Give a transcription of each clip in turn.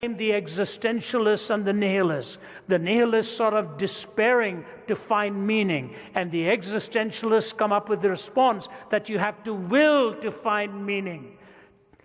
the existentialists and the nihilists. The nihilists sort of despairing to find meaning, and the existentialists come up with the response that you have to will to find meaning.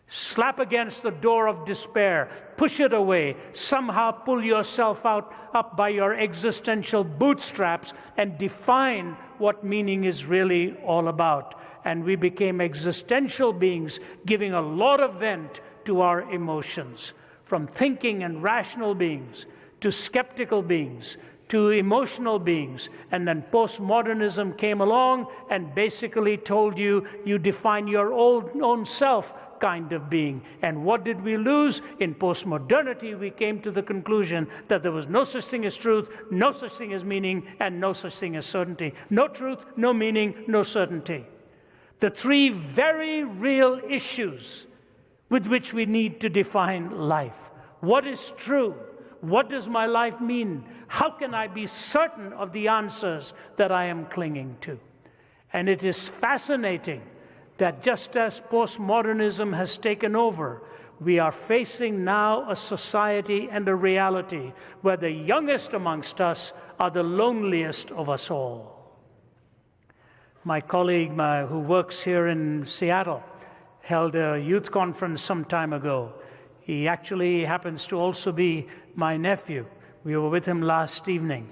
Slap against the door of despair, push it away, somehow pull yourself up by your existential bootstraps and define what meaning is really all about. And we became existential beings, giving a lot of vent to our emotions. From thinking and rational beings to skeptical beings to emotional beings. And then postmodernism came along and basically told you, you define your own self kind of being. And what did we lose? In postmodernity, we came to the conclusion that there was no such thing as truth, no such thing as meaning, and no such thing as certainty. No truth, no meaning, no certainty. The three very real issues with which we need to define life. What is true? What does my life mean? How can I be certain of the answers that I am clinging to? And it is fascinating that just as postmodernism has taken over, we are facing now a society and a reality where the youngest amongst us are the loneliest of us all. My colleague who works here in Seattle held a youth conference some time ago. He actually happens to also be my nephew. We were with him last evening.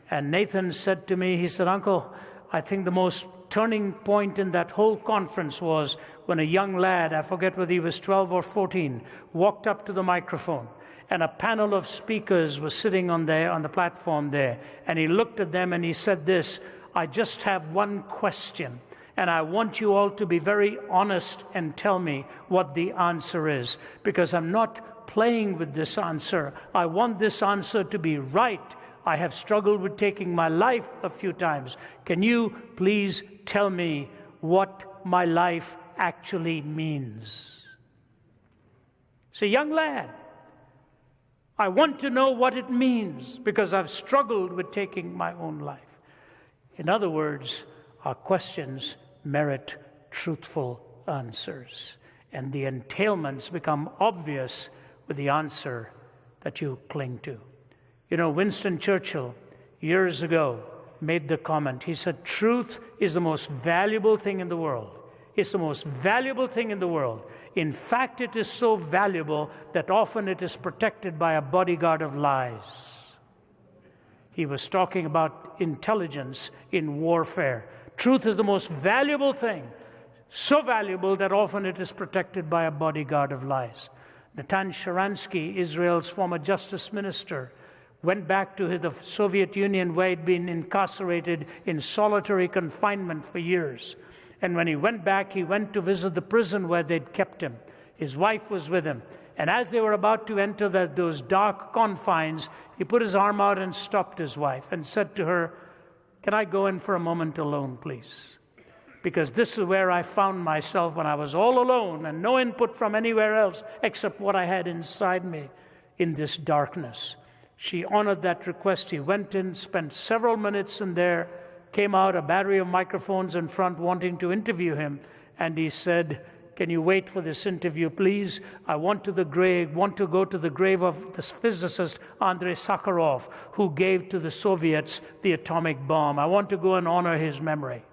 And Nathan said to me, he said, "Uncle, I think the most turning point in that whole conference was when a young lad, I forget whether he was 12 or 14, walked up to the microphone. And a panel of speakers was sitting on the platform there. And he looked at them and he said this, 'I just have one question. And I want you all to be very honest and tell me what the answer is, because I'm not playing with this answer. I want this answer to be right. I have struggled with taking my life a few times. Can you please tell me what my life actually means?'" It's a young lad. I want to know what it means because I've struggled with taking my own life. In other words, our questions merit truthful answers, and the entailments become obvious with the answer that you cling to. You know, Winston Churchill, years ago, made the comment. He said, "Truth is the most valuable thing in the world. It's the most valuable thing in the world. In fact, it is so valuable that often it is protected by a bodyguard of lies." He was talking about intelligence in warfare. Truth is the most valuable thing, so valuable that often it is protected by a bodyguard of lies. Natan Sharansky, Israel's former justice minister, went back to the Soviet Union where he'd been incarcerated in solitary confinement for years. And when he went back, he went to visit the prison where they'd kept him. His wife was with him. And as they were about to enter those dark confines, he put his arm out and stopped his wife and said to her, "Can I go in for a moment alone, please? Because this is where I found myself when I was all alone and no input from anywhere else except what I had inside me in this darkness." She honored that request. He went in, spent several minutes in there, came out, a battery of microphones in front wanting to interview him, and he said, "Can you wait for this interview, please? I want to go to the grave of this physicist, Andrei Sakharov, who gave to the Soviets the atomic bomb. I want to go and honor his memory."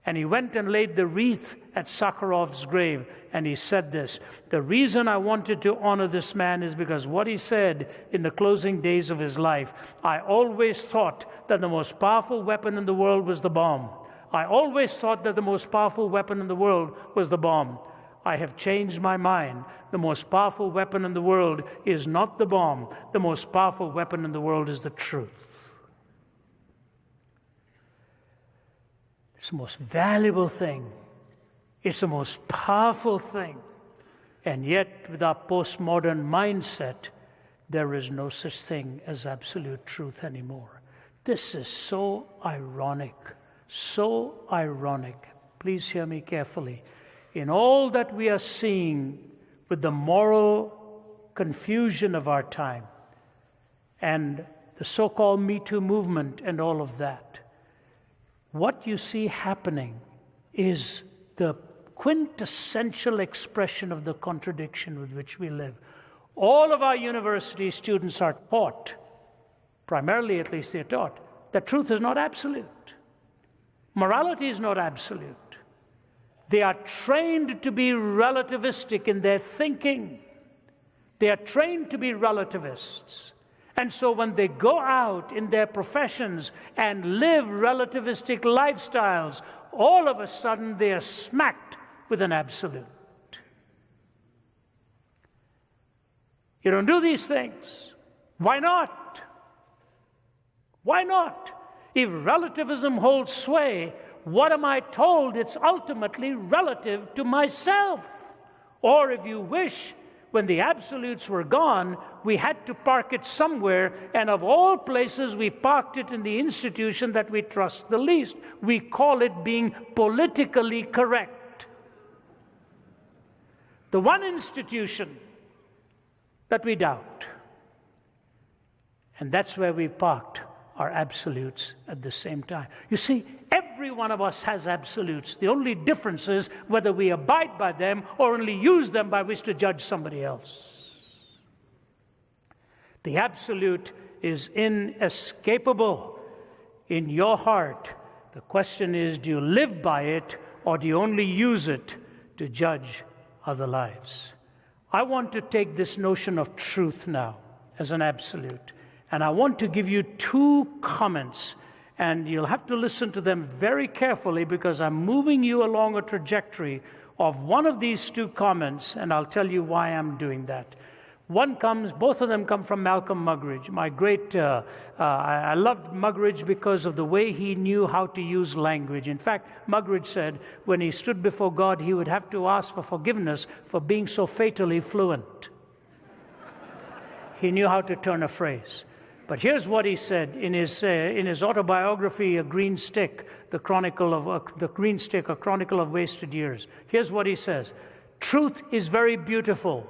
And he went and laid the wreath at Sakharov's grave, and he said this, "The reason I wanted to honor this man is because what he said in the closing days of his life. I always thought that the most powerful weapon in the world was the bomb. I always thought that the most powerful weapon in the world was the bomb. I have changed my mind. The most powerful weapon in the world is not the bomb. The most powerful weapon in the world is the truth." It's the most valuable thing. It's the most powerful thing. And yet, with our postmodern mindset, there is no such thing as absolute truth anymore. This is so ironic. So ironic. Please hear me carefully. In all that we are seeing with the moral confusion of our time and the so-called Me Too movement and all of that, what you see happening is the quintessential expression of the contradiction with which we live. All of our university students are taught, primarily at least they're taught, that truth is not absolute. Morality is not absolute. They are trained to be relativistic in their thinking. They are trained to be relativists. And so when they go out in their professions and live relativistic lifestyles, all of a sudden they are smacked with an absolute. You don't do these things. Why not? Why not? If relativism holds sway, what am I told? It's ultimately relative to myself. Or if you wish, when the absolutes were gone, we had to park it somewhere, and of all places, we parked it in the institution that we trust the least. We call it being politically correct. The one institution that we doubt. And that's where we parked our absolutes at the same time. You see, every one of us has absolutes. The only difference is whether we abide by them or only use them by which to judge somebody else. The absolute is inescapable in your heart. The question is, do you live by it or do you only use it to judge other lives? I want to take this notion of truth now as an absolute, and I want to give you two comments, and you'll have to listen to them very carefully because I'm moving you along a trajectory of one of these two comments, and I'll tell you why I'm doing that. Both of them come from Malcolm Muggeridge. I loved Muggeridge because of the way he knew how to use language. In fact, Muggeridge said when he stood before God, he would have to ask for forgiveness for being so fatally fluent. He knew how to turn a phrase. But here's what he said in his autobiography, A Green Stick, a chronicle of wasted years. Here's what he says: "Truth is very beautiful.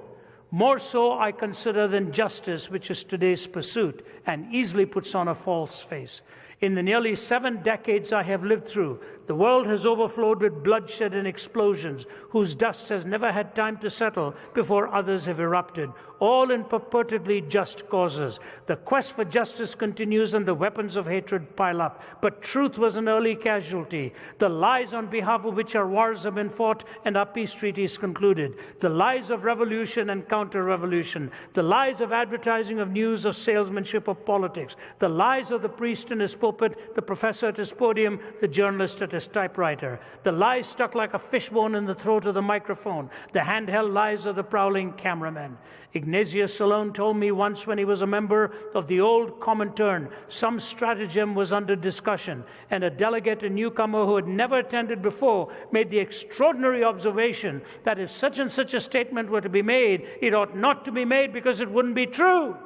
More so, I consider, than justice, which is today's pursuit, and easily puts on a false face. In the nearly 7 decades I have lived through, the world has overflowed with bloodshed and explosions, whose dust has never had time to settle before others have erupted, all in purportedly just causes. The quest for justice continues and the weapons of hatred pile up. But truth was an early casualty. The lies on behalf of which our wars have been fought and our peace treaties concluded. The lies of revolution and counter-revolution. The lies of advertising of news, of salesmanship, of politics. The lies of the priest in his pulpit, the professor at his podium, the journalist at his typewriter. The lies stuck like a fishbone in the throat of the microphone. The handheld lies of the prowling cameraman. Ignatius alone told me once, when he was a member of the old Comintern, some stratagem was under discussion, and a delegate, a newcomer who had never attended before, made the extraordinary observation that if such and such a statement were to be made, it ought not to be made because it wouldn't be true.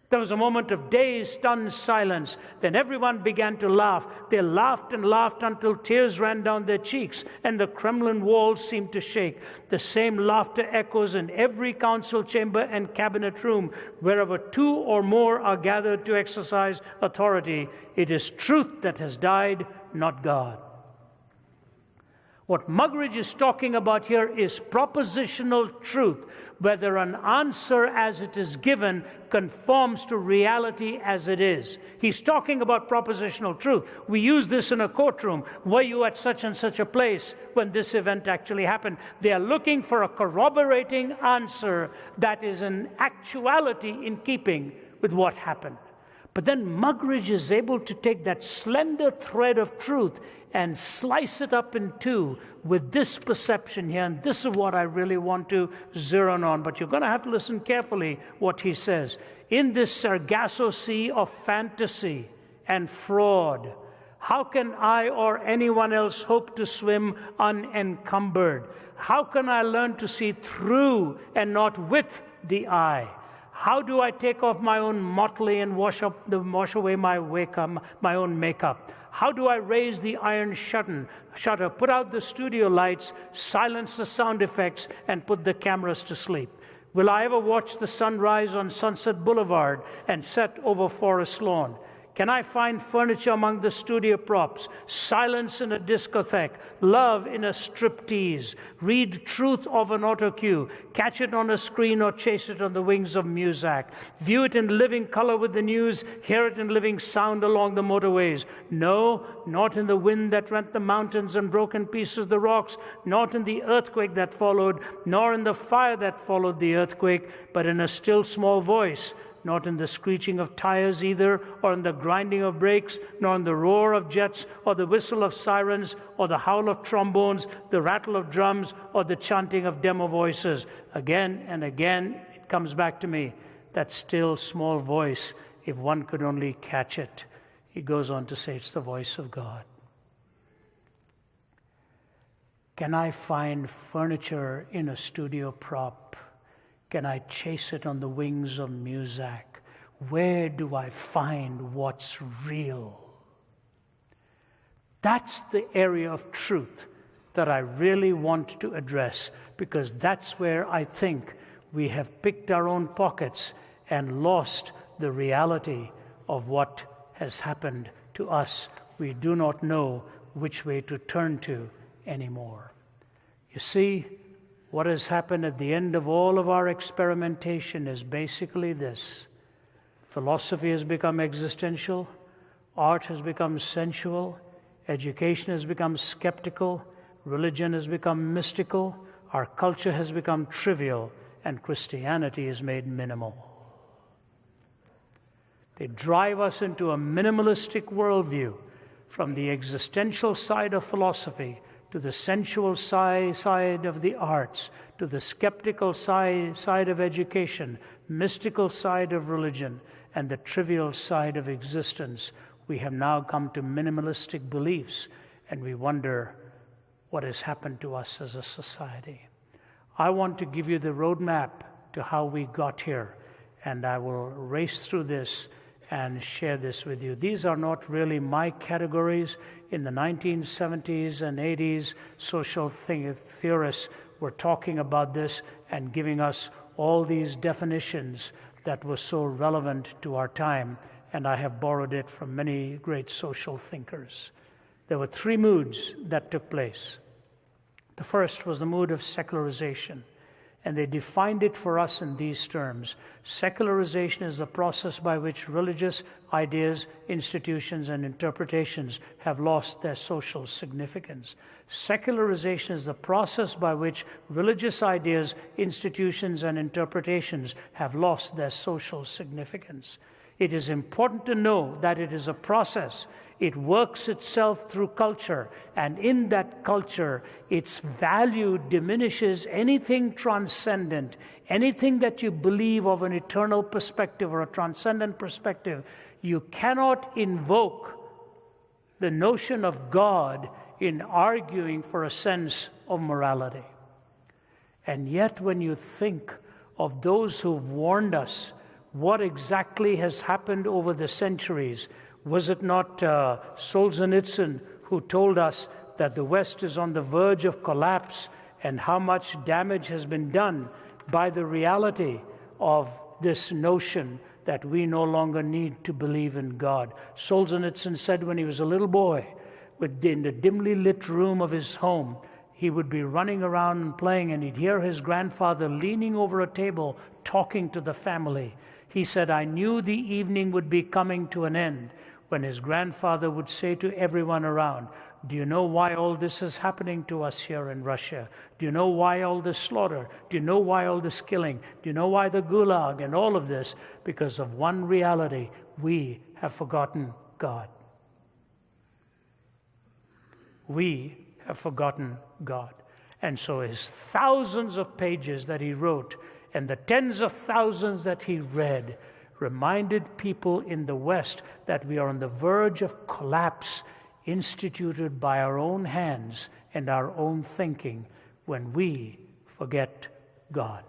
There was a moment of dazed, stunned silence. Then everyone began to laugh. They laughed and laughed until tears ran down their cheeks, and the Kremlin walls seemed to shake. The same laughter echoes in every council chamber and cabinet room. Wherever 2 or more are gathered to exercise authority, it is truth that has died, not God." What Muggeridge is talking about here is propositional truth, whether an answer as it is given conforms to reality as it is. He's talking about propositional truth. We use this in a courtroom. Were you at such and such a place when this event actually happened? They are looking for a corroborating answer that is in actuality in keeping with what happened. But then Muggeridge is able to take that slender thread of truth and slice it up in two with this perception here. And this is what I really want to zero in on. But you're going to have to listen carefully what he says. In this Sargasso Sea of fantasy and fraud, how can I or anyone else hope to swim unencumbered? How can I learn to see through and not with the eye? How do I take off my own motley and wash away my own makeup? How do I raise the iron shutter, put out the studio lights, silence the sound effects, and put the cameras to sleep? Will I ever watch the sun rise on Sunset Boulevard and set over Forest Lawn? Can I find furniture among the studio props, silence in a discotheque, love in a striptease, read truth of an autocue, catch it on a screen or chase it on the wings of Muzak, view it in living color with the news, hear it in living sound along the motorways? No, not in the wind that rent the mountains and broke in pieces the rocks, not in the earthquake that followed, nor in the fire that followed the earthquake, but in a still small voice. Not in the screeching of tires either, or in the grinding of brakes, nor in the roar of jets, or the whistle of sirens, or the howl of trombones, the rattle of drums, or the chanting of demo voices. Again and again, it comes back to me, that still small voice, if one could only catch it. He goes on to say it's the voice of God. Can I find furniture in a studio prop? Can I chase it on the wings of Muzak? Where do I find what's real? That's the area of truth that I really want to address, because that's where I think we have picked our own pockets and lost the reality of what has happened to us. We do not know which way to turn to anymore. You see, what has happened at the end of all of our experimentation is basically this. Philosophy has become existential, art has become sensual, education has become skeptical, religion has become mystical, our culture has become trivial, and Christianity is made minimal. They drive us into a minimalistic worldview, from the existential side of philosophy to the sensual side of the arts, to the skeptical side of education, mystical side of religion, and the trivial side of existence. We have now come to minimalistic beliefs, and we wonder what has happened to us as a society. I want to give you the roadmap to how we got here, and I will race through this and share this with you. These are not really my categories. In the 1970s and 80s, social theorists were talking about this and giving us all these definitions that were so relevant to our time, and I have borrowed it from many great social thinkers. There were three moods that took place. The first was the mood of secularization, and they defined it for us in these terms. Secularization is the process by which religious ideas, institutions, and interpretations have lost their social significance. Secularization is the process by which religious ideas, institutions, and interpretations have lost their social significance. It is important to know that it is a process. It works itself through culture, and in that culture, its value diminishes anything transcendent, anything that you believe of an eternal perspective or a transcendent perspective. You cannot invoke the notion of God in arguing for a sense of morality. And yet, when you think of those who've warned us, what exactly has happened over the centuries? Was it not Solzhenitsyn who told us that the West is on the verge of collapse, and how much damage has been done by the reality of this notion that we no longer need to believe in God? Solzhenitsyn said when he was a little boy, in the dimly lit room of his home, he would be running around and playing, and he'd hear his grandfather leaning over a table talking to the family. He said, I knew the evening would be coming to an end when his grandfather would say to everyone around, do you know why all this is happening to us here in Russia? Do you know why all this slaughter? Do you know why all this killing? Do you know why the gulag and all of this? Because of one reality: we have forgotten God. We have forgotten God. And so his thousands of pages that he wrote and the tens of thousands that he read reminded people in the West that we are on the verge of collapse instituted by our own hands and our own thinking when we forget God.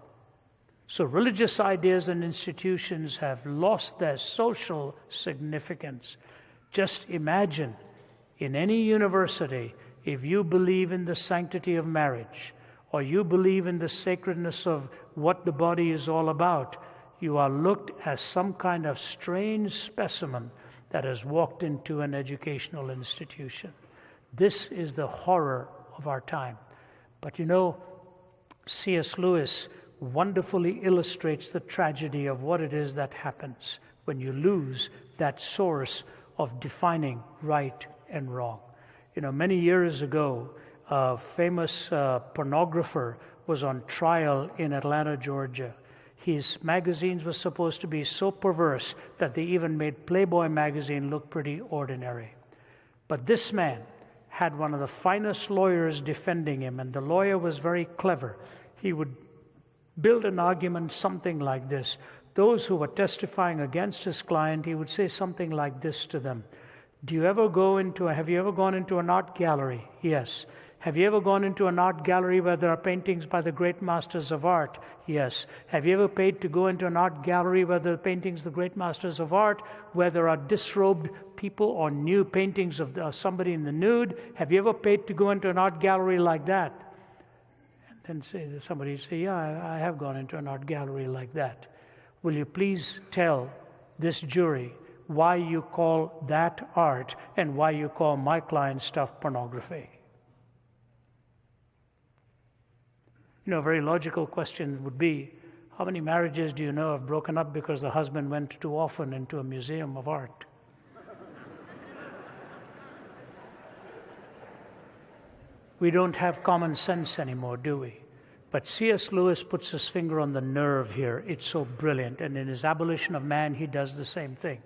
So religious ideas and institutions have lost their social significance. Just imagine, in any university, if you believe in the sanctity of marriage, or you believe in the sacredness of what the body is all about, you are looked as some kind of strange specimen that has walked into an educational institution. This is the horror of our time. But you know, C.S. Lewis wonderfully illustrates the tragedy of what it is that happens when you lose that source of defining right and wrong. You know, many years ago, a famous pornographer was on trial in Atlanta, Georgia. His magazines were supposed to be so perverse that they even made Playboy magazine look pretty ordinary. But this man had one of the finest lawyers defending him, and the lawyer was very clever. He would build an argument something like this. Those who were testifying against his client, he would say something like this to them. Have you ever gone into an art gallery? Yes. Have you ever gone into an art gallery where there are paintings by the great masters of art? Yes. Have you ever paid to go into an art gallery where there are paintings of the great masters of art, where there are disrobed people or new paintings of somebody in the nude? Have you ever paid to go into an art gallery like that? And then somebody say, yeah, I have gone into an art gallery like that. Will you please tell this jury why you call that art and why you call my client's stuff pornography? You know, a very logical question would be, how many marriages do you know have broken up because the husband went too often into a museum of art? We don't have common sense anymore, do we? But C.S. Lewis puts his finger on the nerve here. It's so brilliant. And in his Abolition of Man, he does the same thing.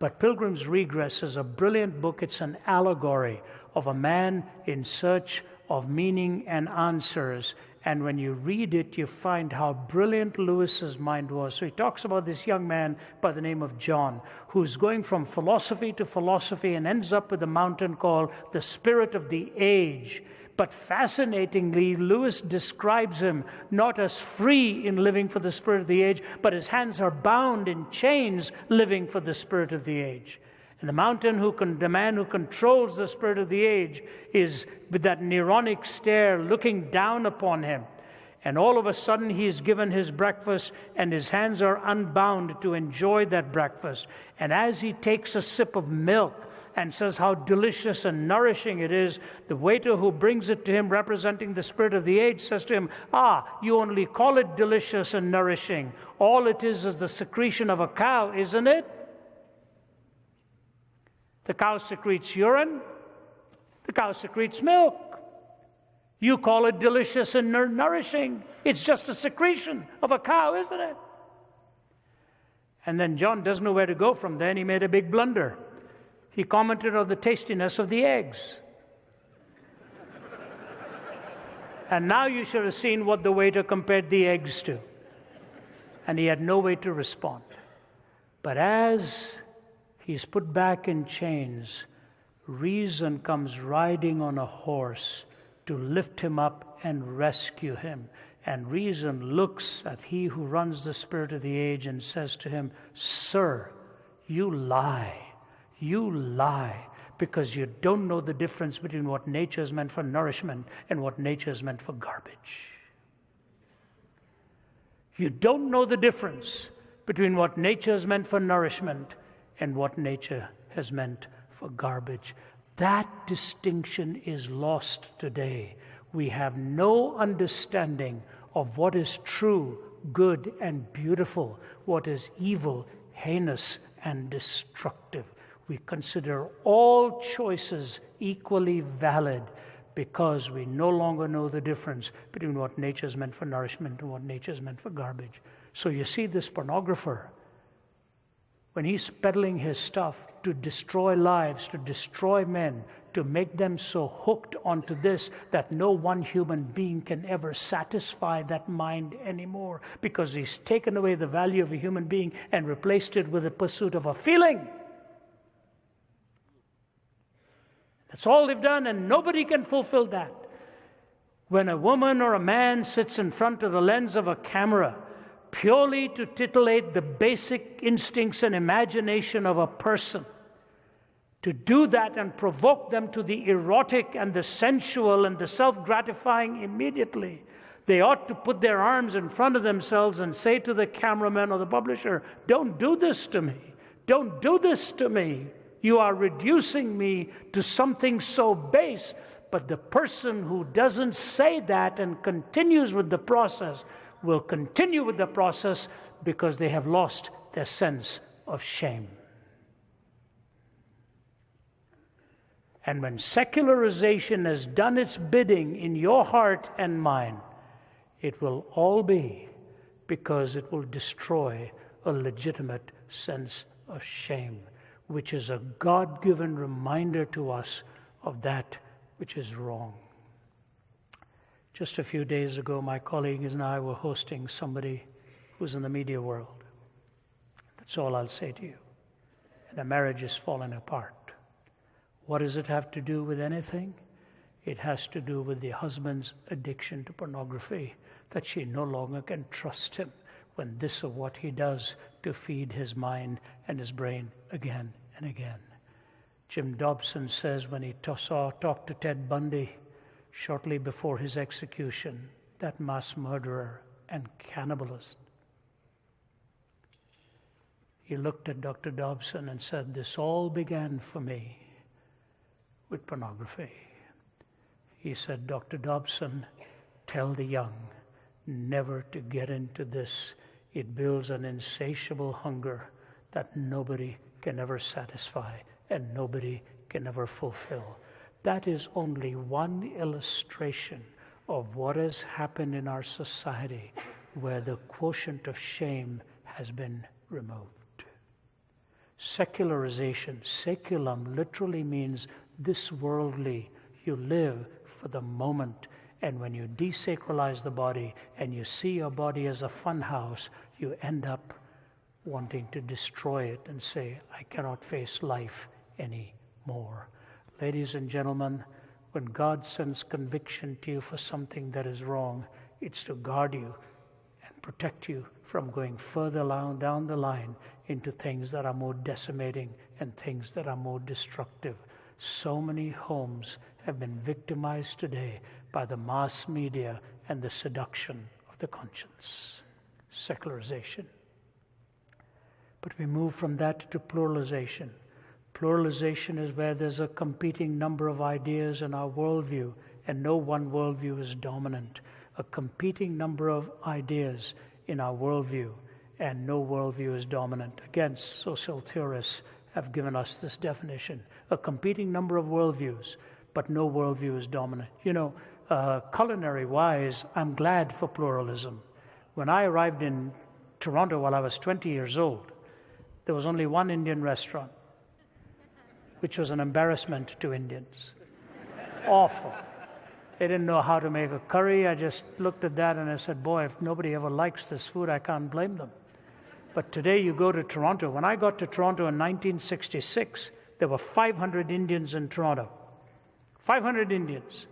But Pilgrim's Regress is a brilliant book. It's an allegory of a man in search of meaning and answers. And when you read it, you find how brilliant Lewis's mind was. So he talks about this young man by the name of John, who's going from philosophy to philosophy and ends up with a mountain called the Spirit of the Age. But fascinatingly, Lewis describes him not as free in living for the Spirit of the Age, but his hands are bound in chains living for the Spirit of the Age. And the man who controls the Spirit of the Age is with that Neronic stare looking down upon him. And all of a sudden he is given his breakfast and his hands are unbound to enjoy that breakfast. And as he takes a sip of milk and says how delicious and nourishing it is, the waiter who brings it to him representing the Spirit of the Age says to him, you only call it delicious and nourishing. All it is the secretion of a cow, isn't it? The cow secretes urine. The cow secretes milk. You call it delicious and nourishing. It's just a secretion of a cow, isn't it? And then John doesn't know where to go from there, and he made a big blunder. He commented on the tastiness of the eggs. And now you should have seen what the waiter compared the eggs to. And he had no way to respond. But as he's put back in chains, reason comes riding on a horse to lift him up and rescue him. And reason looks at he who runs the Spirit of the Age and says to him, "Sir, you lie. You lie because you don't know the difference between what nature is meant for nourishment and what nature is meant for garbage. You don't know the difference between what nature is meant for nourishment and what nature has meant for garbage." That distinction is lost today. We have no understanding of what is true, good, and beautiful, what is evil, heinous, and destructive. We consider all choices equally valid because we no longer know the difference between what nature is meant for nourishment and what nature is meant for garbage. So you see this pornographer, when he's peddling his stuff to destroy lives, to destroy men, to make them so hooked onto this that no one human being can ever satisfy that mind anymore because he's taken away the value of a human being and replaced it with the pursuit of a feeling. That's all they've done, and nobody can fulfill that. When a woman or a man sits in front of the lens of a camera purely to titillate the basic instincts and imagination of a person, to do that and provoke them to the erotic and the sensual and the self-gratifying immediately, they ought to put their arms in front of themselves and say to the cameraman or the publisher, "Don't do this to me. Don't do this to me. You are reducing me to something so base. But the person who doesn't say that and continues with the process will continue with the process because they have lost their sense of shame. And when secularization has done its bidding in your heart and mine, it will all be because it will destroy a legitimate sense of shame, which is a God-given reminder to us of that which is wrong. Just a few days ago, my colleagues and I were hosting somebody who's in the media world. That's all I'll say to you. And the marriage is falling apart. What does it have to do with anything? It has to do with the husband's addiction to pornography, that she no longer can trust him when this is what he does to feed his mind and his brain again and again. Jim Dobson says when he talked to Ted Bundy shortly before his execution, that mass murderer and cannibalist, he looked at Dr. Dobson and said, "This all began for me with pornography." He said, "Dr. Dobson, tell the young never to get into this. It builds an insatiable hunger that nobody can ever satisfy and nobody can ever fulfill." That is only one illustration of what has happened in our society where the quotient of shame has been removed. Secularization, seculum, literally means this worldly. You live for the moment. And when you desacralize the body and you see your body as a fun house, you end up wanting to destroy it and say, "I cannot face life anymore." Ladies and gentlemen, when God sends conviction to you for something that is wrong, it's to guard you and protect you from going further down the line into things that are more decimating and things that are more destructive. So many homes have been victimized today by the mass media and the seduction of the conscience. Secularization. But we move from that to pluralization. Pluralization is where there's a competing number of ideas in our worldview, and no one worldview is dominant. A competing number of ideas in our worldview, and no worldview is dominant. Again, social theorists have given us this definition. A competing number of worldviews, but no worldview is dominant. You know, culinary-wise, I'm glad for pluralism. When I arrived in Toronto while I was 20 years old, there was only one Indian restaurant, which was an embarrassment to Indians. Awful. They didn't know how to make a curry. I just looked at that and I said, boy, if nobody ever likes this food, I can't blame them. But today you go to Toronto. When I got to Toronto in 1966, there were 500 Indians in Toronto. 500 Indians.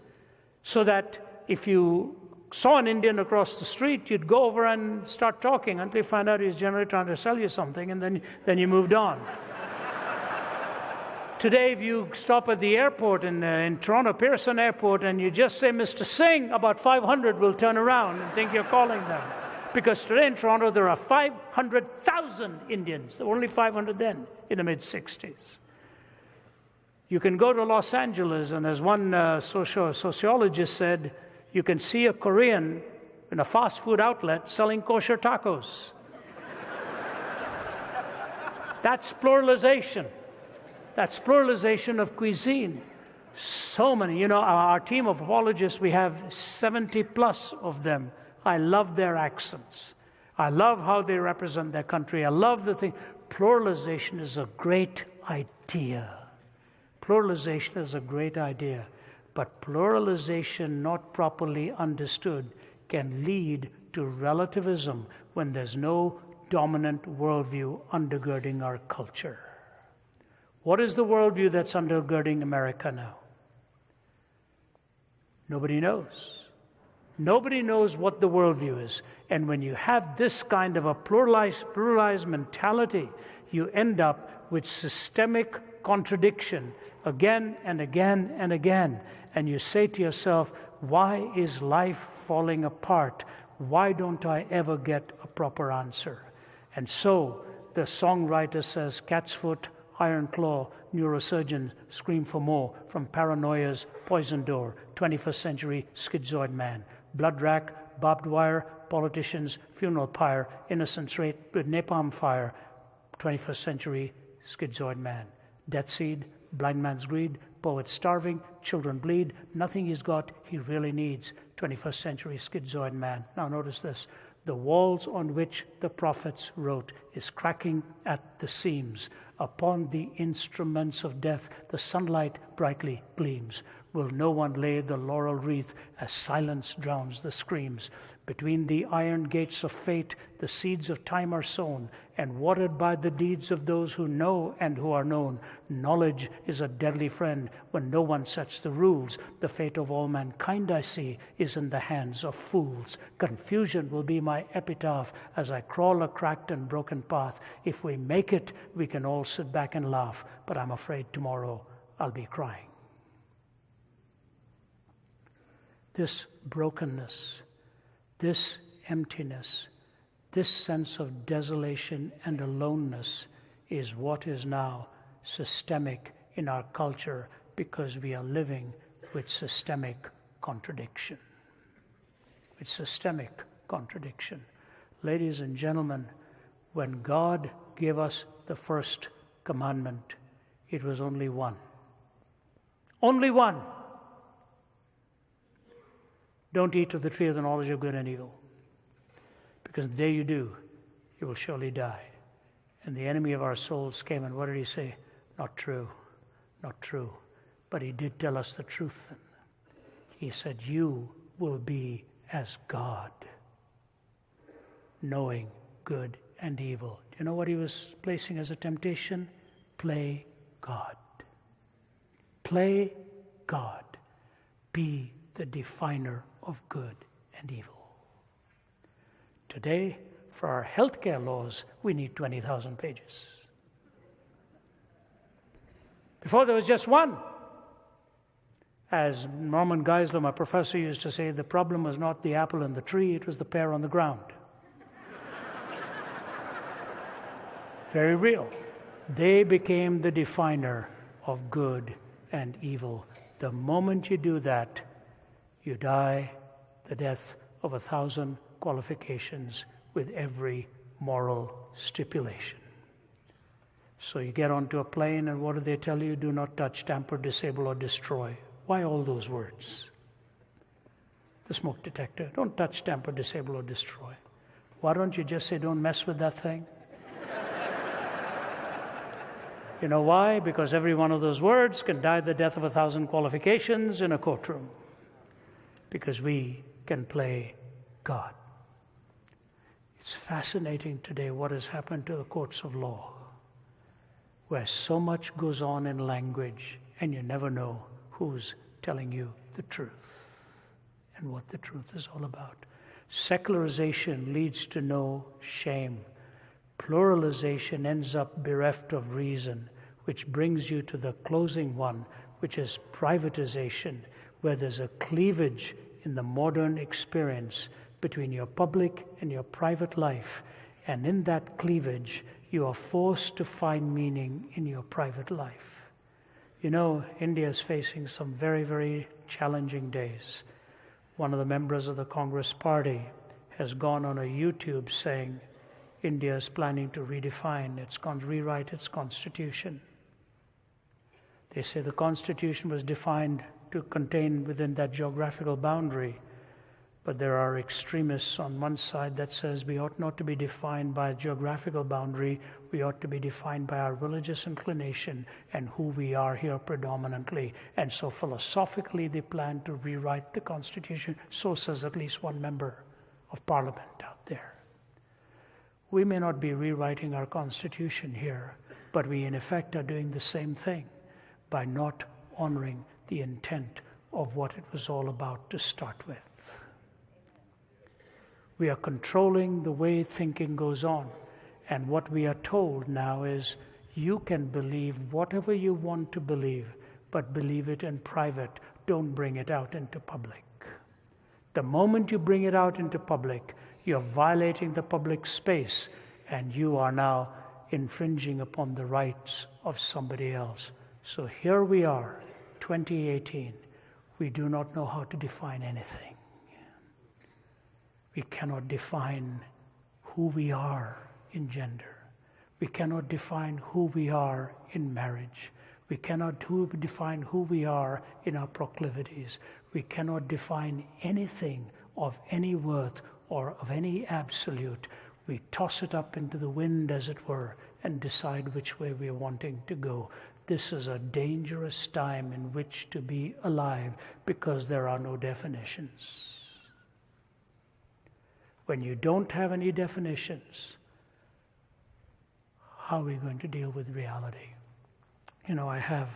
So that if you saw an Indian across the street, you'd go over and start talking until you find out he's generally trying to sell you something, and then you moved on. Today, if you stop at the airport in Toronto, Pearson Airport, and you just say, Mr. Singh, about 500 will turn around and think you're calling them. Because today in Toronto, there are 500,000 Indians. There were only 500 then, in the mid-60s. You can go to Los Angeles, and as one sociologist said, you can see a Korean in a fast food outlet selling kosher tacos. That's pluralization. That's pluralization of cuisine. So many, you know, our team of apologists, we have 70 plus of them. I love their accents. I love how they represent their country. I love the thing. Pluralization is a great idea. Pluralization is a great idea. But pluralization not properly understood can lead to relativism when there's no dominant worldview undergirding our culture. What is the worldview that's undergirding America now? Nobody knows. Nobody knows what the worldview is. And when you have this kind of a pluralized mentality, you end up with systemic contradiction again and again and again. And you say to yourself, why is life falling apart? Why don't I ever get a proper answer? And so the songwriter says, cat's foot iron claw, neurosurgeons scream for more from paranoia's poison door, 21st century schizoid man. Blood rack, barbed wire, politicians, funeral pyre, innocents raped with napalm fire, 21st century schizoid man. Death seed, blind man's greed, poets starving, children bleed, nothing he's got he really needs, 21st century schizoid man. Now notice this. The walls on which the prophets wrote is cracking at the seams. Upon the instruments of death, the sunlight brightly gleams. Will no one lay the laurel wreath as silence drowns the screams? Between the iron gates of fate, the seeds of time are sown, and watered by the deeds of those who know and who are known. Knowledge is a deadly friend when no one sets the rules. The fate of all mankind, I see, is in the hands of fools. Confusion will be my epitaph as I crawl a cracked and broken path. If we make it, we can all sit back and laugh, but I'm afraid tomorrow I'll be crying. This brokenness, this emptiness, this sense of desolation and aloneness is what is now systemic in our culture because we are living with systemic contradiction. With systemic contradiction. Ladies and gentlemen, when God gave us the first commandment, it was only one. Only one. Don't eat of the tree of the knowledge of good and evil, because the day you do, you will surely die. And the enemy of our souls came, and what did he say? Not true, not true. But he did tell us the truth then. He said, you will be as God, knowing good and evil. Do you know what he was placing as a temptation? Play God. Play God. Be the definer of good and evil. Today, for our healthcare laws, we need 20,000 pages. Before there was just one. As Norman Geisler, my professor, used to say, the problem was not the apple in the tree, it was the pear on the ground. Very real. They became the definer of good and evil. The moment you do that, you die the death of 1,000 qualifications with every moral stipulation. So you get onto a plane, and what do they tell you? Do not touch, tamper, disable, or destroy. Why all those words? The smoke detector. Don't touch, tamper, disable, or destroy. Why don't you just say, don't mess with that thing? You know why? Because every one of those words can die the death of 1,000 qualifications in a courtroom. Because we can play God. It's fascinating today what has happened to the courts of law, where so much goes on in language, and you never know who's telling you the truth and what the truth is all about. Secularization leads to no shame. Pluralization ends up bereft of reason, which brings you to the closing one, which is privatization, where there's a cleavage in the modern experience between your public and your private life. And in that cleavage, you are forced to find meaning in your private life. You know, India is facing some very, very challenging days. One of the members of the Congress Party has gone on a YouTube saying India is planning to rewrite its constitution. They say the constitution was defined to contain within that geographical boundary, but there are extremists on one side that says we ought not to be defined by a geographical boundary, we ought to be defined by our religious inclination and who we are here predominantly. And so philosophically they plan to rewrite the constitution, so says at least one member of parliament out there. We may not be rewriting our constitution here, but we in effect are doing the same thing by not honoring the intent of what it was all about to start with. We are controlling the way thinking goes on, and what we are told now is you can believe whatever you want to believe, but believe it in private. Don't bring it out into public. The moment you bring it out into public, you're violating the public space, and you are now infringing upon the rights of somebody else. So here we are, 2018. We do not know how to define anything. We cannot define who we are in gender. We cannot define who we are in marriage. We cannot define who we are in our proclivities. We cannot define anything of any worth or of any absolute. We toss it up into the wind, as it were, and decide which way we are wanting to go. This is a dangerous time in which to be alive, because there are no definitions. When you don't have any definitions, how are we going to deal with reality? You know, I have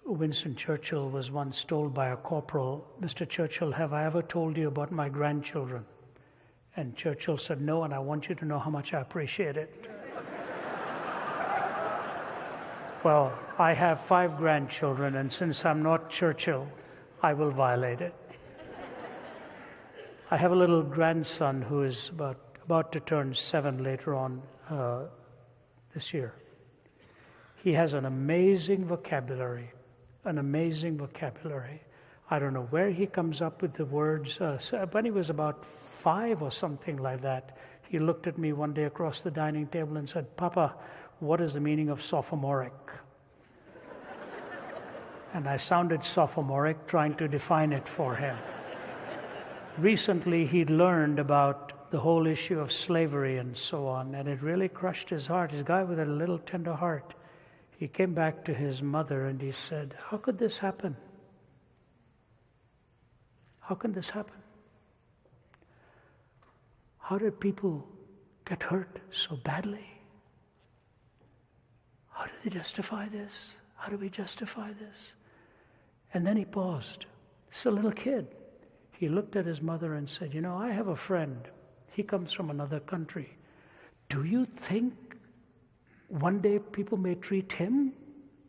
Winston Churchill was once told by a corporal, "Mr. Churchill, have I ever told you about my grandchildren?" And Churchill said, "No, and I want you to know how much I appreciate it." Well, I have 5 grandchildren, and since I'm not Churchill, I will violate it. I have a little grandson who is about to turn 7 later on this year. He has an amazing vocabulary, an amazing vocabulary. I don't know where he comes up with the words. When he was about 5 or something like that, he looked at me one day across the dining table and said, "Papa, what is the meaning of sophomoric?" And I sounded sophomoric, trying to define it for him. Recently, he'd learned about the whole issue of slavery and so on, and it really crushed his heart. He's a guy with a little tender heart. He came back to his mother and he said, "How could this happen? How can this happen? How did people get hurt so badly? How do they justify this? How do we justify this?" And then he paused. It's a little kid. He looked at his mother and said, "You know, I have a friend. He comes from another country. Do you think one day people may treat him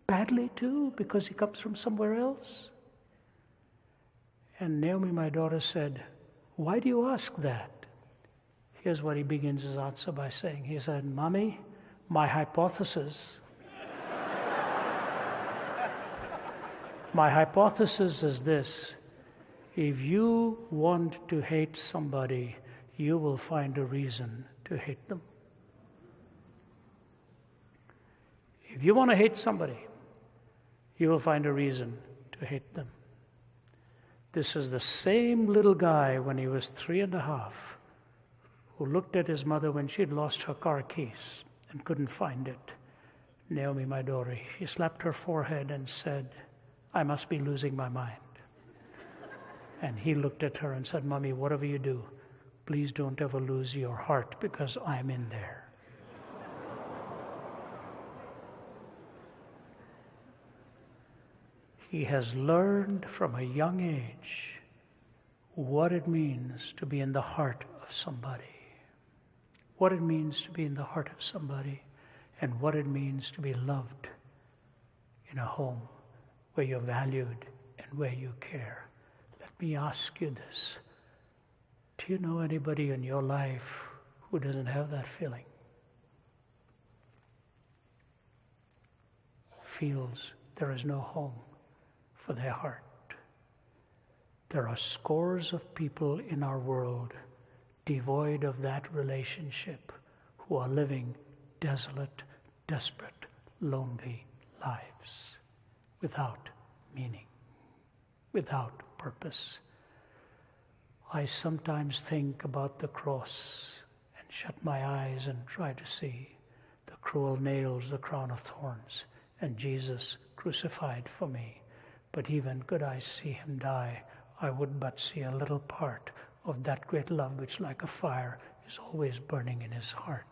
badly too because he comes from somewhere else?" And Naomi, my daughter, said, "Why do you ask that?" Here's what he begins his answer by saying. He said, "Mommy, my hypothesis is this: if you want to hate somebody, you will find a reason to hate them. If you want to hate somebody, you will find a reason to hate them." This is the same little guy when he was 3.5 who looked at his mother when she'd lost her car keys and couldn't find it. Naomi, my daughter, she slapped her forehead and said, "I must be losing my mind." And he looked at her and said, "Mommy, whatever you do, please don't ever lose your heart, because I'm in there." He has learned from a young age what it means to be in the heart of somebody, what it means to be in the heart of somebody, and what it means to be loved in a home where you're valued and where you care. Let me ask you this. Do you know anybody in your life who doesn't have that feeling? Feels there is no home for their heart. There are scores of people in our world devoid of that relationship, who are living desolate, desperate, lonely lives without meaning, without purpose. I sometimes think about the cross and shut my eyes and try to see the cruel nails, the crown of thorns, and Jesus crucified for me. But even could I see him die, I would but see a little part of that great love which, like a fire, is always burning in his heart.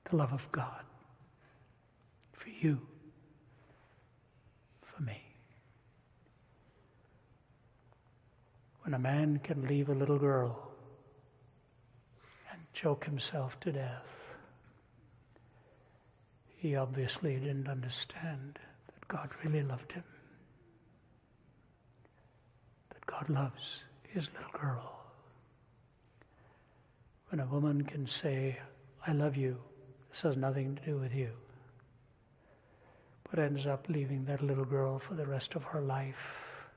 The love of God for you, for me. When a man can leave a little girl and choke himself to death, he obviously didn't understand that God really loved him, that God loves his little girl. When a woman can say, I love you. This has nothing to do with you. But ends up leaving that little girl for the rest of her life,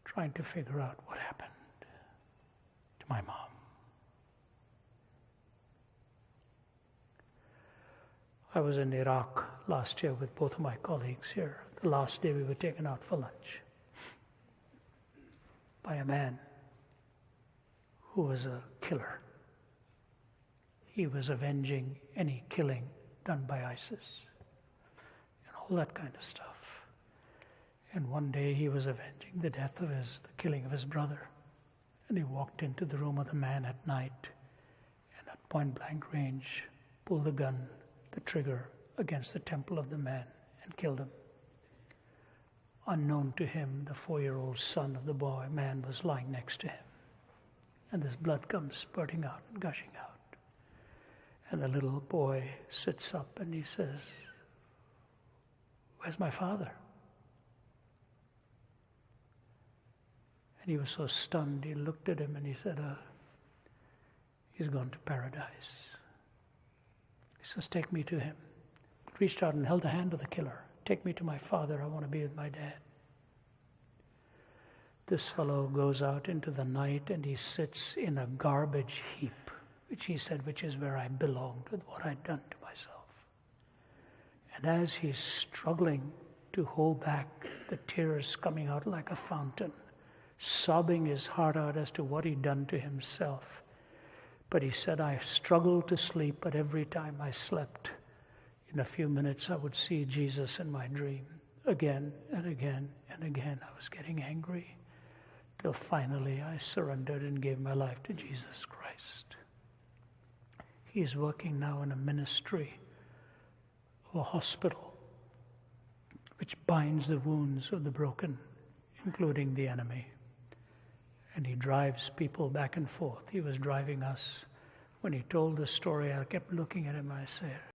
trying to figure out what happened to my mom. I was in Iraq last year with both of my colleagues here. The last day we were taken out for lunch by a man who was a killer. He was avenging any killing done by ISIS and all that kind of stuff. And one day he was avenging the killing of his brother. And he walked into the room of the man at night and at point blank range pulled the gun, the trigger, against the temple of the man and killed him. Unknown to him, the 4-year-old son of the man was lying next to him. And this blood comes spurting out and gushing out. And the little boy sits up and he says, "Where's my father?" And he was so stunned, he looked at him and he said, "He's gone to paradise." He says, "Take me to him." Reached out and held the hand of the killer. "Take me to my father, I want to be with my dad." This fellow goes out into the night and he sits in a garbage heap, which he said, which is where I belonged with what I'd done to myself. And as he's struggling to hold back the tears coming out like a fountain, sobbing his heart out as to what he'd done to himself. But he said, "I struggled to sleep, but every time I slept, in a few minutes I would see Jesus in my dream. Again and again and again I was getting angry, till finally I surrendered and gave my life to Jesus Christ." He's working now in a ministry of a hospital which binds the wounds of the broken, including the enemy. And he drives people back and forth. He was driving us. When he told the story, I kept looking at him and I said,